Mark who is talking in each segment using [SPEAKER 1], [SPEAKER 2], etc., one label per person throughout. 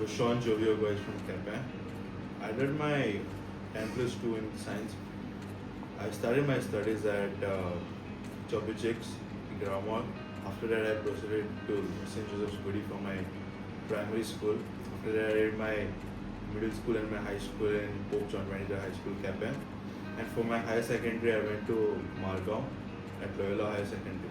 [SPEAKER 1] Vashon Jovio Goes from Capt. I did my 10 plus 2 in science. I started my studies at Chobbichicks, Grammar. After that, I proceeded to St. Joseph's Goody for my primary school. After that, I did my middle school and my high school in Pope John Manager High School, Capt. And for my higher secondary, I went to Margao at Loyola Higher Secondary.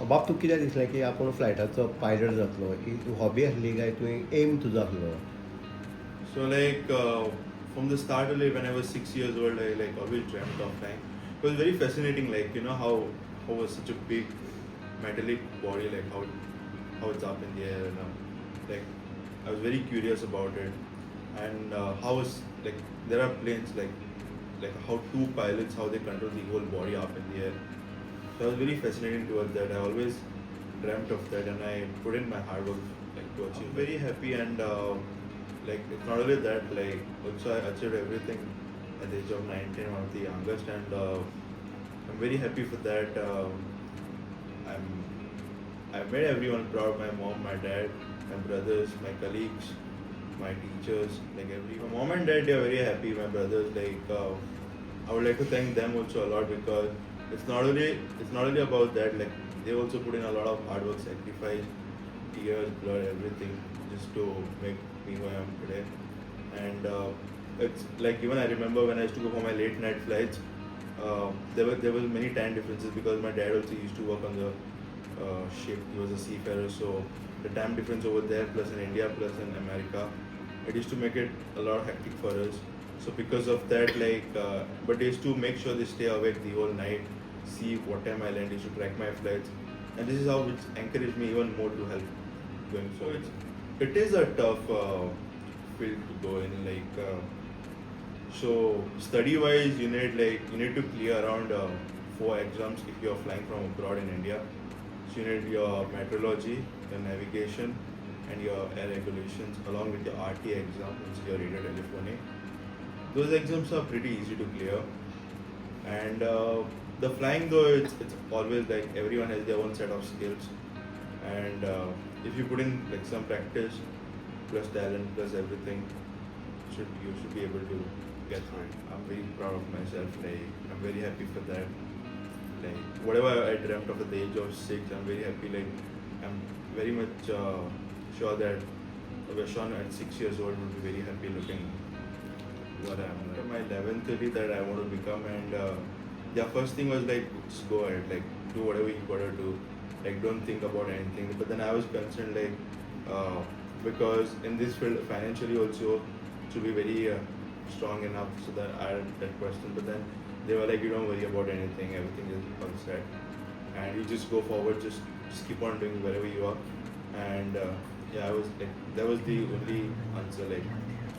[SPEAKER 2] बाब तुका कितें दिसलें की आपूण फ्लायटाचो pilot जातलो ही hobby आसली काय तुवें एम तुजो आसलो
[SPEAKER 1] So from the start only when I was 6 years old, I always dreamt of flying. It was very fascinating, how was such a big metallic body, how it's up in the air, and I was very curious about it, and how is there are planes how two pilots, how they control the whole body up in the air. So I was very fascinated towards that. I always dreamt of that, and I put in my hard work to achieve. I'm very happy, and it's not only that, also I achieved everything at the age of 19, one of the youngest, and I'm very happy for that. I made everyone proud, my mom, my dad, my brothers, my colleagues, my teachers, my mom and dad, they are very happy, my brothers, I would like to thank them also a lot, because it's not only about that, they also put in a lot of hard work, sacrifice, tears, blood, everything, just to make me who I am today. And it's even I remember when I used to go for my late night flights, there was many time differences, because my dad also used to work on the ship. He was a seafarer, so the time difference over there, plus in India, plus in America, it used to make it a lot hectic for us. So because of that, but they used to make sure they stay awake the whole night, see what time I land, they used to track my flights, and this is how it encouraged me even more to help going forward. It is a tough field to go in, so study-wise, you need to clear around 4 exams if you are flying from abroad in India. So you need your meteorology, your navigation, and your air regulations, along with your RT exam, which is your radio telephony. Those exams are pretty easy to clear, and the flying though, it's always everyone has their own set of skills, and if you put in some practice, plus talent, plus everything, you should be able to get through it. I'm very proud of myself. I'm very happy for that. Whatever I dreamt of at the age of 6, I'm very happy. I'm very much sure that Vashon at 6 years old would be very happy looking what I am. After my 11th theory that I want to become, and first thing was just go ahead, do whatever you gotta do, don't think about anything. But then I was concerned because in this field financially also to be very strong enough, so that I had that question. But then they were you don't worry about anything, everything is all set, and you just go forward, just keep on doing wherever you are. And I was that was the only answer.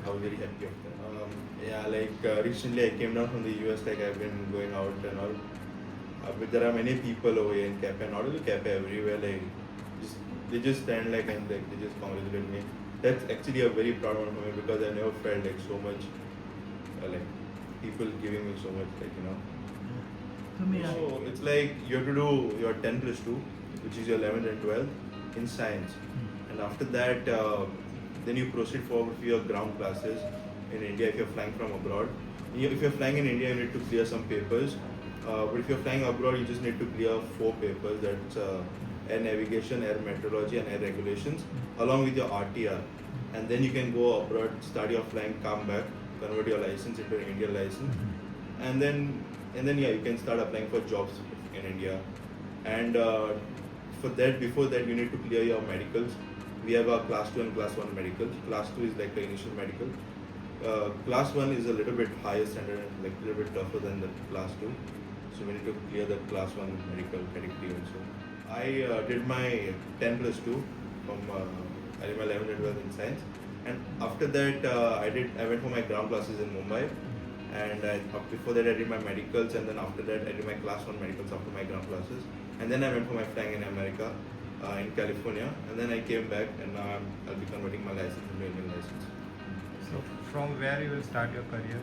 [SPEAKER 1] I was very happy of that. Recently I came down from the US. I've been going out and all. But there are many people over here in Capt, not only Capt, everywhere. They just stand and they just congratulate me. That's actually a very proud one for me, because I never felt so much people giving me so much So it's you have to do your 10 plus 2, which is your 11th and 12th in science, and after that then you proceed forward for your ground classes in India if you're flying from abroad. If you're flying in India, you need to clear some papers, but if you're flying abroad, you just need to clear 4 papers. That's air navigation, air meteorology, and air regulations, along with your RTR. And then you can go abroad, start your flying, come back, convert your license into an Indian license, and then you can start applying for jobs in India. And before that, you need to clear your medicals. We have a class 2 and class 1 medicals. Class 2 is the initial medical. Class 1 is a little bit higher standard and a little bit tougher than the class 2. So we need to clear the class 1 medical category also. I did my 10 plus 2 from I did my 11th and 12th in science, and after that I went for my ground classes in Mumbai, and before that I did my medicals, and then after that I did my class 1 medicals after my ground classes, and then I went for my flying in America, in California, and then I came back, and now I'll be converting my license into Indian license.
[SPEAKER 3] So from where you will start your career?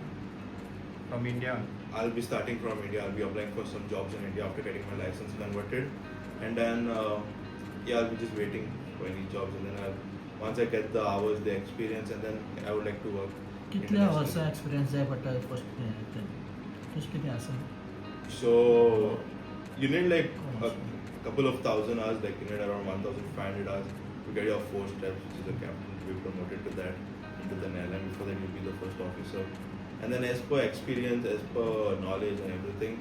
[SPEAKER 3] From India?
[SPEAKER 1] I'll be starting from India. I'll be applying for some jobs in India after getting my license converted, and then I'll be just waiting for any jobs, and then once I get the hours, the experience, and then I would like to work.
[SPEAKER 4] कितल्या वर्सां
[SPEAKER 1] internationally.
[SPEAKER 4] Experience जाय पडटा first तशें कितें आसा
[SPEAKER 1] So you need like a couple of thousand hours, like you need around 1,500 hours to get your 4 steps, which is a captain, to be promoted to that, into the NL, and before that you'll be the first officer. And then as per experience, as per knowledge and everything,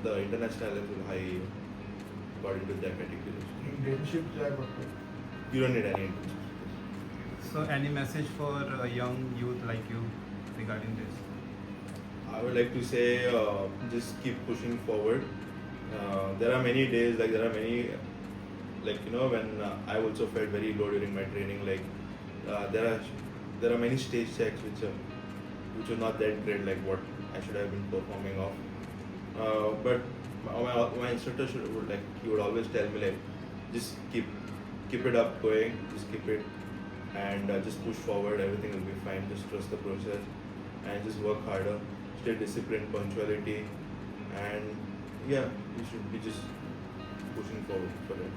[SPEAKER 1] the international levels will hire you according to their categories.
[SPEAKER 5] Internship जाय पडटा.
[SPEAKER 1] You don't need any internships.
[SPEAKER 3] So, any message for young youth like you regarding this?
[SPEAKER 1] I would like to say just keep pushing forward. There are many days, like there are many, like you know, when I also felt very low during my training. Like there are many stage checks which are not that great, like what I should have been performing off. But my instructor he would always tell me like, just keep it up going, just keep it, and just push forward. Everything will be fine. Just trust the process and just work harder. Stay disciplined, punctuality, and yeah, you should be just pushing forward for it.